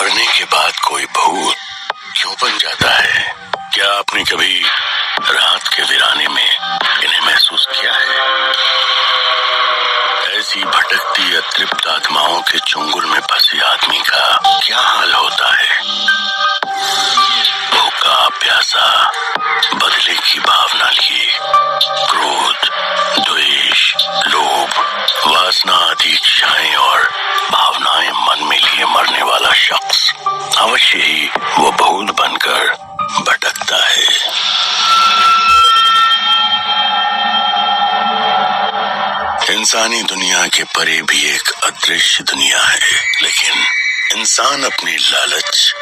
मरने के बाद कोई भूत क्यों बन जाता है? क्या आपने कभी रात के वीराने में इन्हें महसूस किया है? ऐसी भटकती अतृप्त आत्माओं के चुंगल में फंसे आदमी का क्या हाल होता है? भूखा प्यासा, बदले की भावना लिए, क्रोध, द्वेष, लोभ, वासना आदि इच्छाएं और भावनाएं मन में लिए मरने वाला शख्स अवश्य ही वो भूत बनकर भटकता है। इंसानी दुनिया के परे भी एक अदृश्य दुनिया है, लेकिन इंसान अपनी लालच,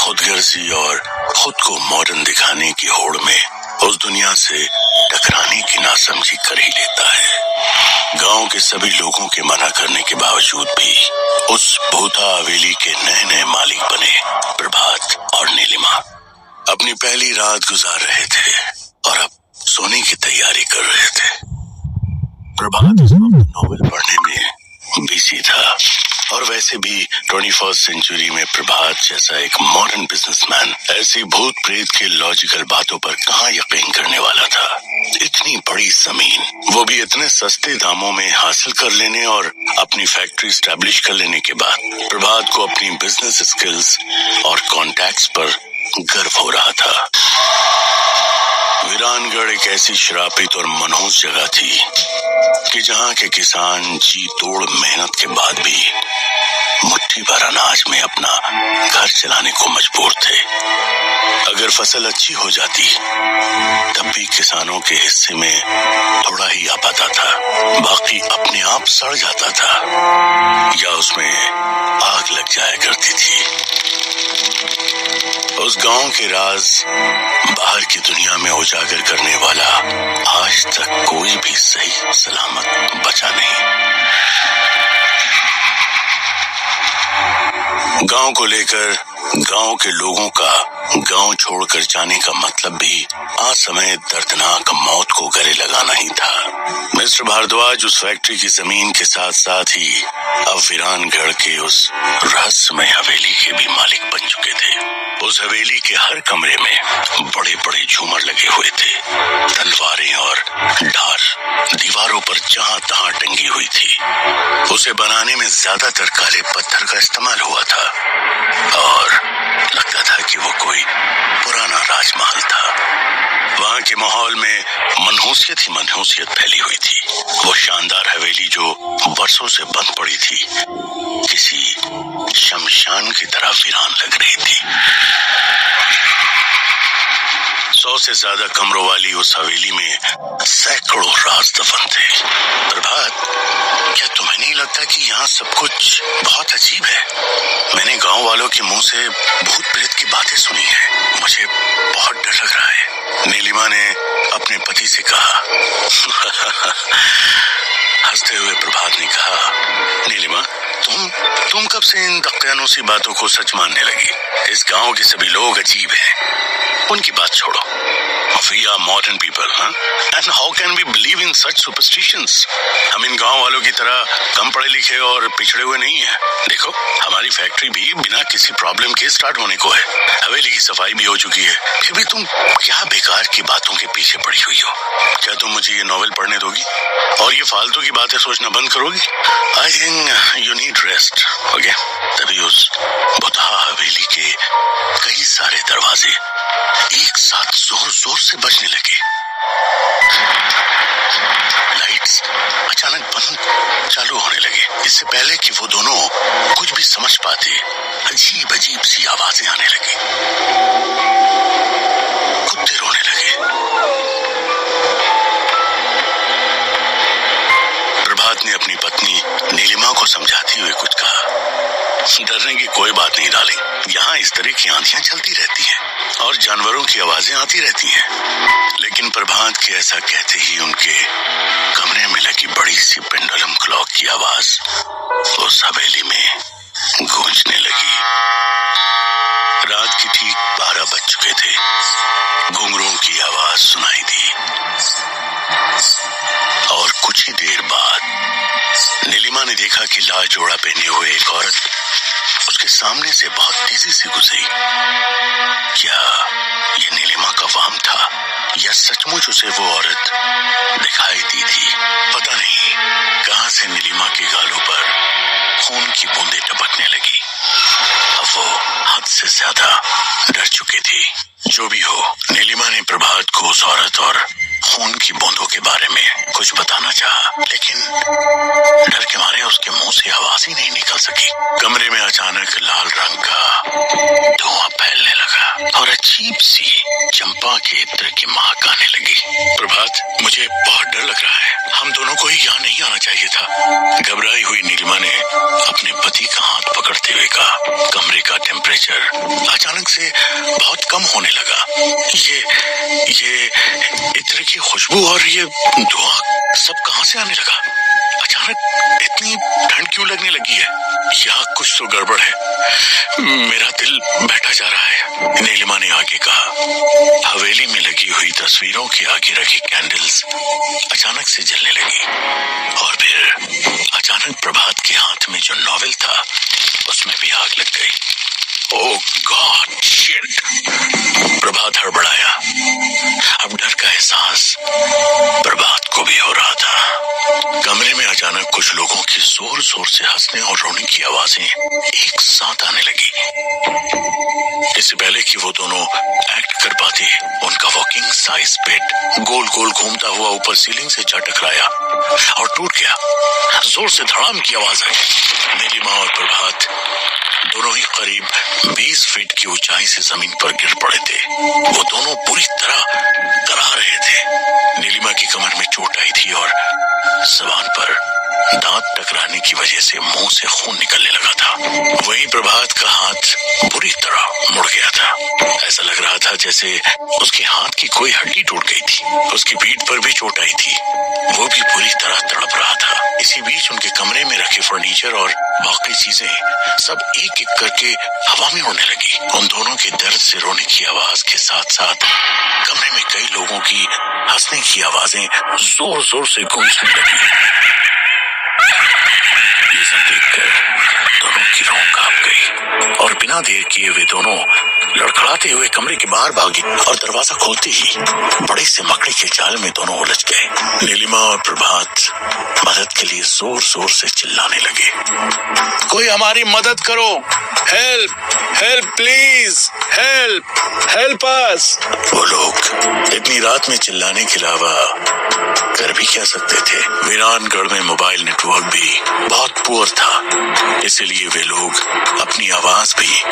खुदगर्जी और खुद को मॉडर्न दिखाने की होड़ में उस दुनिया से टकराने की नासमझी कर ही लेता है। गांव के सभी लोगों के मना करने के बावजूद भी उस भूता हवेली के नए नए मालिक बने प्रभात और नीलिमा अपनी पहली रात गुजार रहे थे और अब सोने की तैयारी कर रहे थे। प्रभात इस वक्त नोवेल पढ़ने में बिजी था और वैसे भी 21st सेंचुरी में प्रभात जैसा एक मॉडर्न बिजनेसमैन ऐसी भूत प्रेत के लॉजिकल बातों पर कहाँ यकीन करने वाला था। इतनी बड़ी जमीन, वो भी इतने सस्ते दामों में हासिल कर लेने और अपनी फैक्ट्री स्टैब्लिश कर लेने के बाद प्रभात को अपनी बिजनेस स्किल्स और कॉन्टैक्ट्स पर गर्व हो रहा था। वीरानगढ़ एक ऐसी श्रापित और मनहूस जगह थी कि जहाँ के किसान जी तोड़ मेहनत के बाद भी मुट्ठी भर अनाज में अपना घर चलाने को मजबूर थे। अगर फसल अच्छी हो जाती तब भी किसानों के हिस्से में थोड़ा ही आ पाता था, बाकी अपने आप सड़ जाता था या उसमें आग लग जाया करती थी। उस गांव के राज बाहर की दुनिया में उजागर करने वाला आज तक कोई भी सही सलामत बचा नहीं। गांव को लेकर गांव के लोगों का गांव छोड़कर जाने का मतलब भी असमय दर्दनाक मौत को गले लगाना ही था। मिस्टर भारद्वाज उस फैक्ट्री की जमीन के साथ साथ ही अब वीरानगढ़ के उस रहस्यमय हवेली के भी मालिक बन चुके थे। उस हवेली के हर कमरे में बड़े बड़े झूमर लगे हुए थे, तलवारें और ढाल दीवारों पर जहां तहां टंगी हुई थी। उसे बनाने में ज्यादातर काले पत्थर का इस्तेमाल हुआ था और लगता था कि वो कोई पुराना राजमहल था। वहां के माहौल में मनहूसियत ही मनहूसियत फैली हुई थी। वो शानदार हवेली जो बरसों से बंद पड़ी थी किसी शमशान की तरह वीरान लग रही थी। 100 से ज्यादा कमरों वाली उस हवेली में सैकड़ों राज दफन थे। प्रभात, क्या तुम्हें नहीं लगता कि यहाँ सब कुछ बहुत अजीब है? मैंने गांव वालों के मुंह से भूत प्रेत की बातें सुनी है, मुझे बहुत डर लग रहा है। नीलिमा ने अपने पति से कहा। हंसते हुए प्रभात ने कहा, नीलिमा, तुम कब से इन दक्यानूसी बातों को सच मानने लगी? इस गांव के सभी लोग अजीब हैं, उनकी बात छोड़ो। We are modern people, huh? And how can we believe in such superstitions? हम इन गांव वालों की तरह कम पढ़े लिखे और पिछड़े हुए नहीं हैं। देखो, हमारी फैक्ट्री भी बिना किसी प्रॉब्लम के स्टार्ट होने को है, हवेली की सफाई भी हो चुकी है, फिर भी तुम क्या बेकार की बातों के पीछे पड़ी हुई हो? क्या तुम मुझे ये नॉवेल पढ़ने दोगी और ये फालतू की बातें सोचना बंद करोगी? I think you need rest, okay? तभी उस बुतहा हवेली के कई सारे दरवाजे एक साथ जोर जोर से बजने लगे। लाइट्स अचानक बंद चालू होने लगे। इससे पहले कि वो दोनों कुछ भी समझ पाते, अजीब अजीब सी आवाजें आने लगी। कुत्ते रोने लगे। प्रभात ने अपनी पत्नी नीलिमा को समझाते हुए कुछ कहा। डरने की कोई बात नहीं डार्लिंग, यहाँ इस तरह की आंधियां चलती रहती हैं और जानवरों की आवाजें आती रहती हैं। लेकिन प्रभात के ऐसा कहते ही उनके कमरे में लगी बड़ी सी पेंडुलम क्लॉक की आवाज उस हवेली में गूंजने लगी। रात की ठीक 12 बज चुके थे। घुंघरूओं की आवाज सुनाई दी और कुछ ही देर बाद नीलिमा ने देखा कि लाल जोड़ा पहने हुए एक औरत उसके सामने से बहुत तेजी से गुजरी। क्या ये नीलिमा का वाम था या सचमुच उसे वो औरत दिखाई दी थी? पता नहीं कहां से नीलिमा के गालों पर खून की बूंदें टपकने लगी। अब वो हद से ज्यादा डर चुकी थी। जो भी हो, नीलिमा ने प्रभात को उस औरत और खून की बूंदों के बारे में कुछ बताना चाहा, लेकिन डर के मारे उसके मुंह से आवाज ही नहीं निकल सकी। कमरे में अचानक लाल रंग का धुआं फैलने लगा और अजीब सी चंपा के इत्र की महक आने लगी। प्रभात, मुझे बहुत डर लग रहा है, हम दोनों को ही यहाँ नहीं आना चाहिए था। घबराई हुई नीलिमा ने अपने पति का हाथ पकड़ते हुए कहा। कमरे का टेम्परेचर अचानक से बहुत कम होने लगा। ये इत्र की खुशबू और ये धुआं सब कहां से आने लगा? अचानक इतनी ठंड क्यों लगने लगी है? यहाँ कुछ तो गड़बड़ है, मेरा दिल बैठा जा रहा है, नीलिमा ने आगे कहा। हवेली में लगी हुई तस्वीरों के आगे रखी कैंडल्स अचानक से जलने लगी और फिर अचानक प्रभात के हाथ में जो नॉवेल था उसमें भी आग लग गई। ओह गॉड शिट! प्रभात हड़बड़ाया। अब डर का एहसास प्रभात को भी हो रहा था। कमरे में अचानक कुछ लोगों की जोर जोर से हंसने और रोने की आवाजें एक साथ आने लगी। इससे पहले कि वो दोनों एक्ट कर पाते, उनका वॉकिंग साइज बेड गोल गोल घूमता हुआ ऊपर सीलिंग से जा टकराया और टूट गया। जोर से धड़ाम की आवाज आई। नीलिमा और प्रभात दोनों ही करीब 20 फीट की ऊंचाई से जमीन पर गिर पड़े थे। वो दोनों पूरी तरह तरा रहे थे। नीलिमा की कमर में चोट आई थी और जबान पर दांत टकराने की वजह से मुंह से खून निकलने लगा था। वहीं प्रभात का हाथ बुरी तरह मुड़ गया था। ऐसा लग रहा था जैसे उसके हाथ की कोई हड्डी टूट गई थी। उसकी पीठ पर भी चोट आई थी, वो भी पूरी तरह तड़प रहा था। इसी बीच उनके कमरे में रखे फर्नीचर और बाकी चीजें सब एक एक करके हवा में उड़ने लगी। उन दोनों के दर्द से रोने की आवाज के साथ साथ कमरे में कई लोगों की हंसने की आवाजें जोर जोर से गूंजने लगी। ये सब देखकर दोनों की रूह कांप गई और बिना देर किए वे दोनों लड़खड़ाते हुए कमरे के बाहर भागे और दरवाजा खोलते ही बड़े से मकड़ी के जाल में दोनों उलझ गए। नीलिमा और प्रभात मदद के लिए जोर जोर से चिल्लाने लगे। कोई हमारी मदद करो, help help please, help help us. वो लोग इतनी रात में चिल्लाने के अलावा कर भी क्या सकते थे? वीरानगढ़ में मोबाइल नेटवर्क भी बहुत पुअर था, इसलिए वे लोग अपनी आवाज भी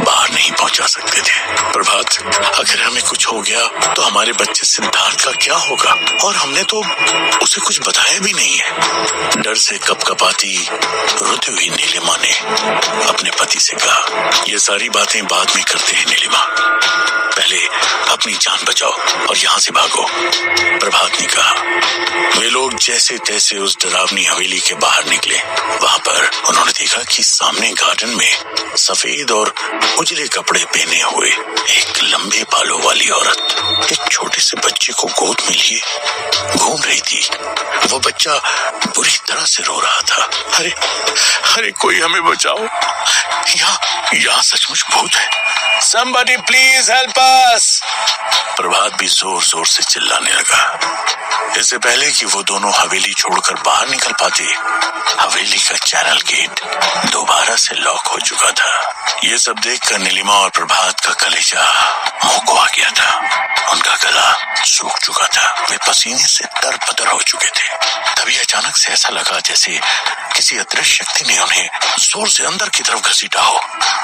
बाहर नहीं पहुंचा सकते थे। प्रभात, अगर हमें कुछ हो गया तो हमारे बच्चे सिद्धार्थ का क्या होगा? और हमने तो उसे कुछ बताया भी नहीं है। डर से कपकपाती रोती हुई नीलिमा ने अपने पति से कहा, ये सारी बातें बाद में करते हैं नीलिमा, पहले अपनी जान बचाओ और यहाँ से भागो, प्रभात ने कहा। वे लोग जैसे तैसे उस डरावनी हवेली के बाहर निकले। वहां पर उन्होंने देखा कि सामने गार्डन में सफेद और उजले कपड़े पहने हुए एक लंबे बालों वाली औरत एक छोटे से बच्चे को गोद में लिए घूम रही थी। वो बच्चा बुरी तरह से रो रहा था। अरे अरे कोई हमें बचाओ, यहाँ सचमुच भूत है। Somebody please help us! प्रभात भी जोर जोर से चिल्लाने लगा। इससे पहले कि वो दोनों हवेली छोड़कर बाहर निकल पाते, हवेली का चैनल गेट दोबारा से लॉक हो चुका था। ये सब देखकर नीलिमा और प्रभात का कलेजा मुंह को आ गया था। उनका गला सूख चुका था, वे पसीने से तरबतर हो चुके थे। तभी अचानक से ऐसा लगा जैसे किसी अदृश्य शक्ति ने उन्हें जोर से अंदर की तरफ घसीटा हो।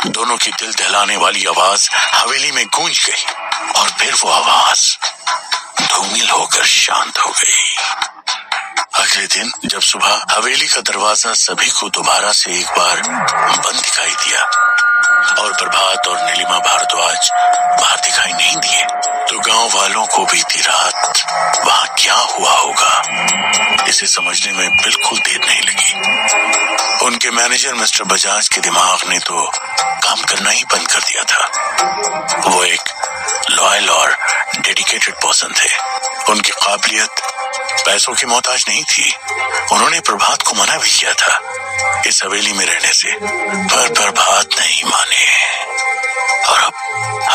दोनों की दिल दहलाने वाली आवाज हवेली में गूंज गई और फिर वो आवाज धूमिल होकर शांत हो गई। अगले दिन जब सुबह हवेली का दरवाजा सभी को दोबारा से एक बार बंद दिखाई दिया और प्रभात और नीलिमा भारद्वाज बाहर दिखाई नहीं दिए, तो गांव वालों को बीती रात वहां क्या हुआ होगा इसे समझने में बिल्कुल देर नहीं लगी। उनके मैनेजर मिस्टर बजाज के दिमाग ने तो काम करना ही बंद कर दिया था। वो एक लॉयल और डेडिकेटेड पर्सन थे। उनकी काबिलियत पैसों की मोहताज नहीं थी। उन्होंने प्रभात को मना भी किया था इस हवेली में रहने से, पर प्रभात नहीं माना।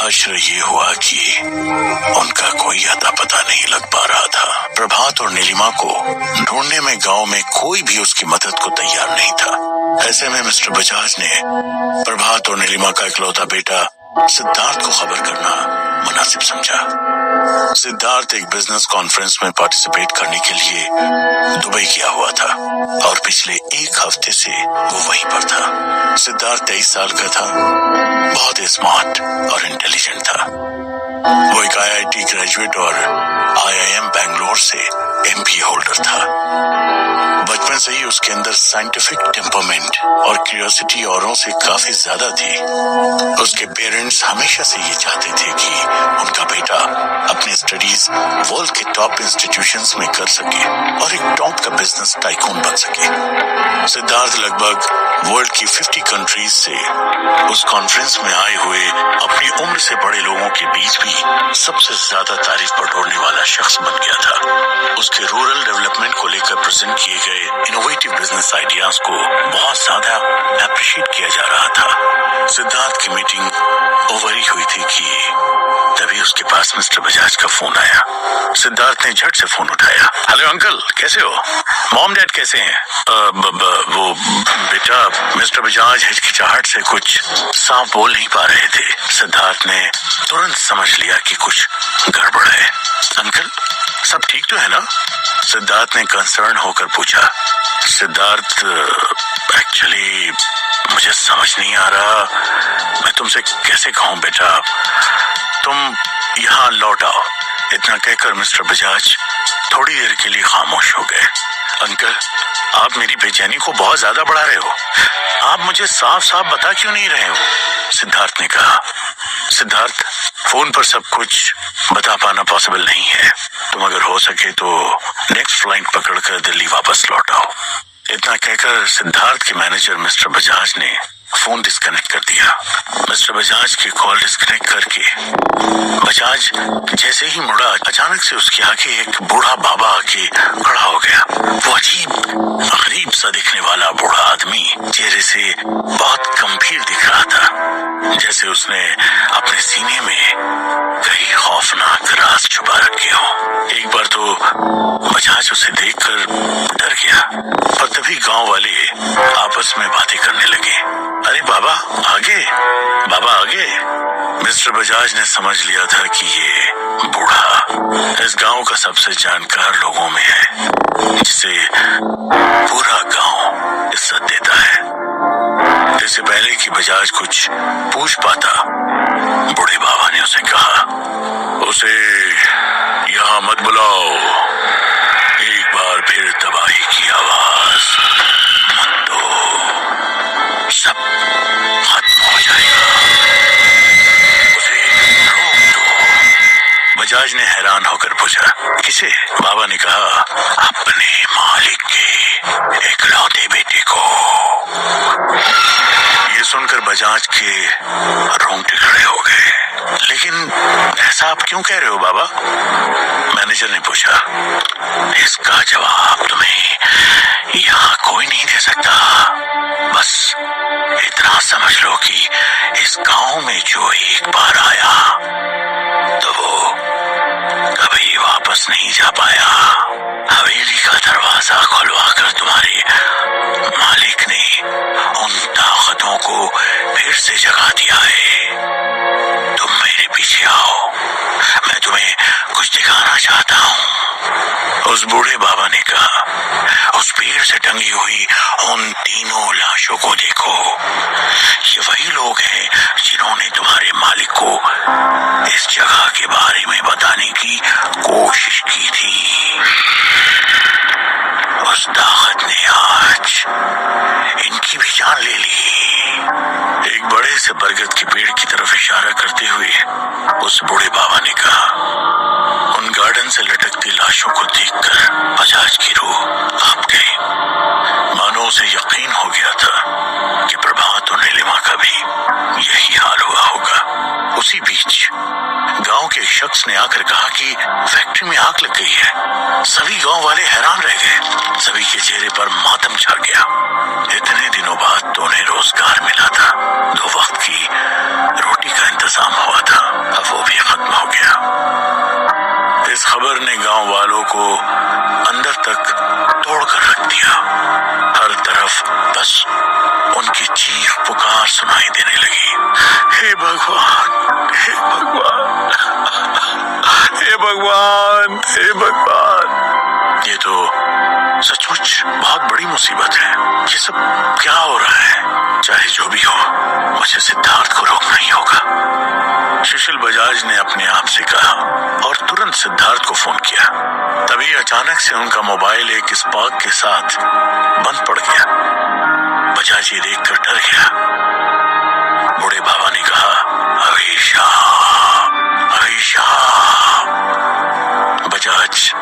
हश्र ये हुआ कि उनका कोई अता पता नहीं लग पा रहा था। प्रभात और नीलिमा को ढूंढने में गांव में कोई भी उसकी मदद को तैयार नहीं था। ऐसे में मिस्टर बजाज ने प्रभात और नीलिमा का इकलौता बेटा सिद्धार्थ को खबर करना मुनासिब समझा। सिद्धार्थ एक बिजनेस कॉन्फ्रेंस में पार्टिसिपेट करने के लिए दुबई गया हुआ था और पिछले एक हफ्ते से वो वहीं पर था। सिद्धार्थ 23 साल का था, बहुत ही स्मार्ट और इंटेलिजेंट था। वो एक IIT ग्रेजुएट और IIM बैंगलोर से MBA होल्डर था। बचपन से ही उसके अंदर साइंटिफिक टेम्परमेंट और क्यूरियोसिटी औरों से काफी ज्यादा थी। उसके पेरेंट्स हमेशा से ये चाहते थे कि उनका बेटा अपनी स्टडीज वर्ल्ड के टॉप इंस्टीट्यूशंस में कर सके और एक टॉप का बिजनेस टाइकून बन सके। सिद्धार्थ लगभग वर्ल्ड की 50 कंट्रीज से उस कॉन्फ्रेंस में आए हुए अपनी उम्र से बड़े लोगों के बीच भी सबसे ज्यादा तारीफ बटोरने वाला शख्स बन गया था। उसके रूरल डेवलपमेंट को लेकर प्रेजेंट किए गए इनोवेटिव बिजनेस आइडियाज को बहुत ज्यादा अप्रिशिएट किया जा रहा था। सिद्धार्थ की मीटिंग ओवर ही हुई थी कि तभी उसके पास मिस्टर बजाज का फोन आया। सिद्धार्थ ने झट से फोन उठाया। हेलो अंकल, कैसे हो? मॉम डैड कैसे हैं? वो बेटा, मिस्टर बजाज हिचकिचाहट से कुछ साफ बोल नहीं पा रहे थे। सिद्धार्थ ने तुरंत समझ लिया कि कुछ गड़बड़ है। अंकल, सब ठीक तो है ना? सिद्धार्थ ने कंसर्न होकर पूछा। सिद्धार्थ, एक्चुअली मुझे समझ नहीं आ रहा मैं तुमसे कैसे कहूं बेटा, तुम यहाँ लौट आओ। इतना कहकर मिस्टर बजाज थोड़ी देर के लिए खामोश हो गए। अंकल, आप मेरी बेचैनी को बहुत ज्यादा बढ़ा रहे हो। आप मुझे साफ साफ बता क्यों नहीं रहे हो? सिद्धार्थ ने कहा। सिद्धार्थ, फोन पर सब कुछ बता पाना पॉसिबल नहीं है। तुम अगर हो सके तो नेक्स्ट फ्लाइट पकड़कर दिल्ली वापस लौट आओ। इतना कहकर सिद्धार्थ के मैनेजर मिस्टर बजाज ने फोन डिस्कनेक्ट कर दिया। मिस्टर बजाज की कॉल डिस्कनेक्ट करके बजाज जैसे ही मुड़ा, अचानक से उसके आगे एक बूढ़ा बाबा आके खड़ा हो गया। वो अजीब गरीब सा दिखने वाला बूढ़ा आदमी चेहरे से बहुत गंभीर दिख रहा था, जैसे उसने अपने सीने में कई खौफनाक राज छुपा रखे हो। एक बार तो बजाज उसे देखकर डर गया, पर तभी गांव वाले आपस में बातें करने लगे। अरे बाबा आगे, बाबा आगे। मिस्टर बजाज ने समझ लिया था कि ये बूढ़ा इस गांव का सबसे जानकार लोगों में है, जिसे पूरा गांव इज्जत देता है। इससे पहले कि बजाज कुछ पूछ पाता, बूढ़े बाबा ने उसे कहा, उसे यहाँ मत बुलाओ। एक बार फिर तबाही की आवाज मत दो, सब खत्म हो जाएगा। उसे रोक दो। बजाज ने हैरान होकर पूछा, किसे? बाबा ने कहा, अपने मालिक के इकलौते बेटे को। ये सुनकर बजाज के रोंगटे खड़े हो गए। लेकिन ऐसा आप क्यों कह रहे हो बाबा? मैनेजर ने पूछा। इसका जवाब तुम्हें यहाँ कोई नहीं दे सकता। बस इतना समझ लो कि इस गांव में जो एक बार आया तो वो कभी वापस नहीं जा पाया। हवेली का दरवाजा खुलवाकर तुम्हारे मालिक ने उन ताकतों को फिर से जगा दिया है। तुम मेरे पीछे आओ, मैं तुम्हें कुछ दिखाना चाहता हूँ। उस बूढ़े बाबा ने कहा, उस पेड़ से टंगी हुई उन तीनों लाशों को देखो। ये वही लोग हैं जिन्होंने तुम्हारे मालिक को इस जगह के बारे में बताने की कोशिश की थी। उस ताकत ने आज इनकी भी जान ले ली। एक बड़े से बरगद के पेड़ की तरफ इशारा करते हुए उस बूढ़े बाबा ने कहा। उन गार्डन से लटकती लाशों को देखकर बजाज की रूह कांप गई। मानो उसे यकीन हो गया था कि प्रभात और नीलिमा का भी यही हाल हुआ होगा। उसी बीच गांव के एक शख्स ने आकर कहा कि फैक्ट्री में आग लग गई है। सभी गांव वाले हैरान रह गए। सभी के चेहरे पर मातम छा गया। इतने दिनों बाद तो उन्हें रोजगार मिला था, 2 वक्त की रोटी का इंतजाम हुआ था। आवाज सुनाई देने लगी। हे भगवान, हे भगवान, हे भगवान, हे भगवान। ये तो सचमुच बहुत बड़ी मुसीबत है। ये सब क्या हो रहा है? चाहे जो भी हो, मुझे सिद्धार्थ को रोकना ही होगा। सुशील बजाज ने अपने आप से कहा और तुरंत सिद्धार्थ को फोन किया। तभी अचानक से उनका मोबाइल एक स्पार्क के साथ बंद पड़ गया। बजाज ये देखकर डर गया। बूढ़े बाबा ने कहा, अवीशा, अवीशा। बजाज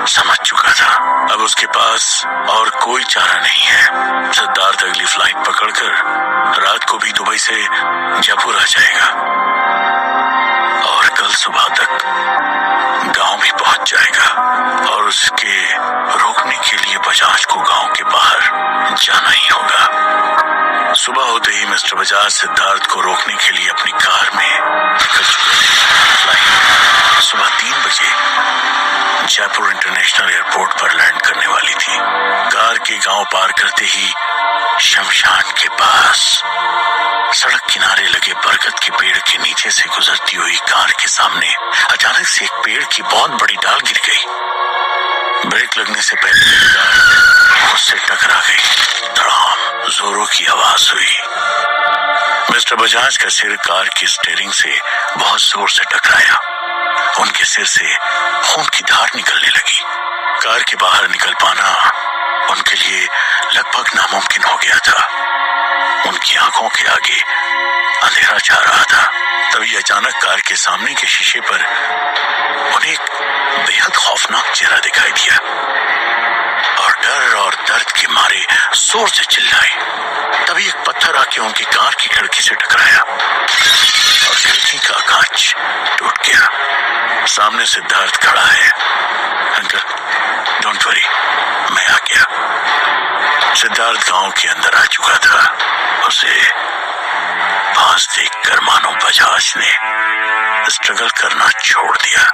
समझ चुका था अब उसके पास और कोई चारा नहीं है। सिद्धार्थ अगली फ्लाइट पकड़कर रात को भी दुबई से जयपुर आ जाएगा और कल सुबह तक गांव भी पहुंच जाएगा और उसके रोकने के लिए बजाज को गांव के बाहर जाना ही होगा। सुबह होते ही मिस्टर बजाज सिद्धार्थ को रोकने के लिए अपनी कार में निकल चुके थे। फ्लाइट सुबह 3 बजे जयपुर इंटरनेशनल एयरपोर्ट पर लैंड करने वाली थी। कार के गांव पार करते ही शमशान के पास सड़क किनारे लगे बरगद के पेड़ के नीचे से गुजरती हुई कार के सामने अचानक से एक पेड़ की बहुत बड़ी डाल गिर गई। ब्रेक लगने से पहले कार उससे टकरा गई। धड़ाम जोरों की आवाज हुई। मिस्टर बजाज का सिर कार की स्टीयरिंग से बहुत जोर से टकराया। उनके सिर से खून की धार निकलने लगी। कार के बाहर निकल पाना उनके लिए लगभग नामुमकिन हो गया था। उनकी आंखों के आगे अंधेरा छा रहा था। तभी अचानक कार के सामने के शीशे पर उन्हें एक बेहद खौफनाक चेहरा दिखाई दिया और डर और दर्द के मारे जोर से चिल्लाए। तभी एक पत्थर आके उनकी कार की खिड़की से टकराया और खिड़की का कांच टूट गया। सामने सिद्धार्थ खड़ा है। अंकल, डोंट वरी, मैं आ गया। सिद्धार्थ गांव के अंदर आ चुका था। उसे पास देखकर मानो बजाज ने स्ट्रगल करना छोड़ दिया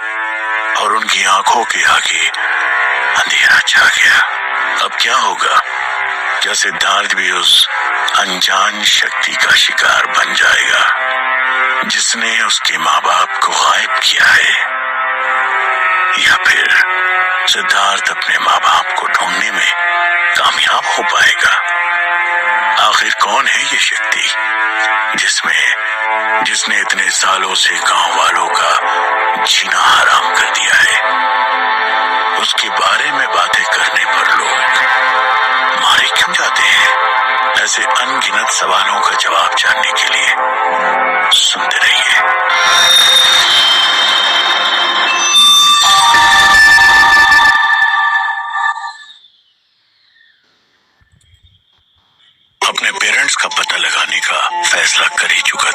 और उनकी आंखों के आगे अंधेरा छा गया। अब क्या होगा? क्या सिद्धार्थ भी उस अनजान शक्ति का शिकार बन जाएगा जिसने उसके माँ बाप को गायब किया है, या फिर सिद्धार्थ अपने माँ बाप को ढूंढने में कामयाब हो पाएगा? आखिर कौन है ये शक्ति जिसने इतने सालों से गांव वालों का जीना हराम कर दिया है? उसके बारे में बातें करने पर लोग मारे क्यों जाते हैं? ऐसे अनगिनत सवालों का जवाब जानने के लिए सुनते रहिए। अपने पेरेंट्स का पता लगाने का फैसला कर ही चुका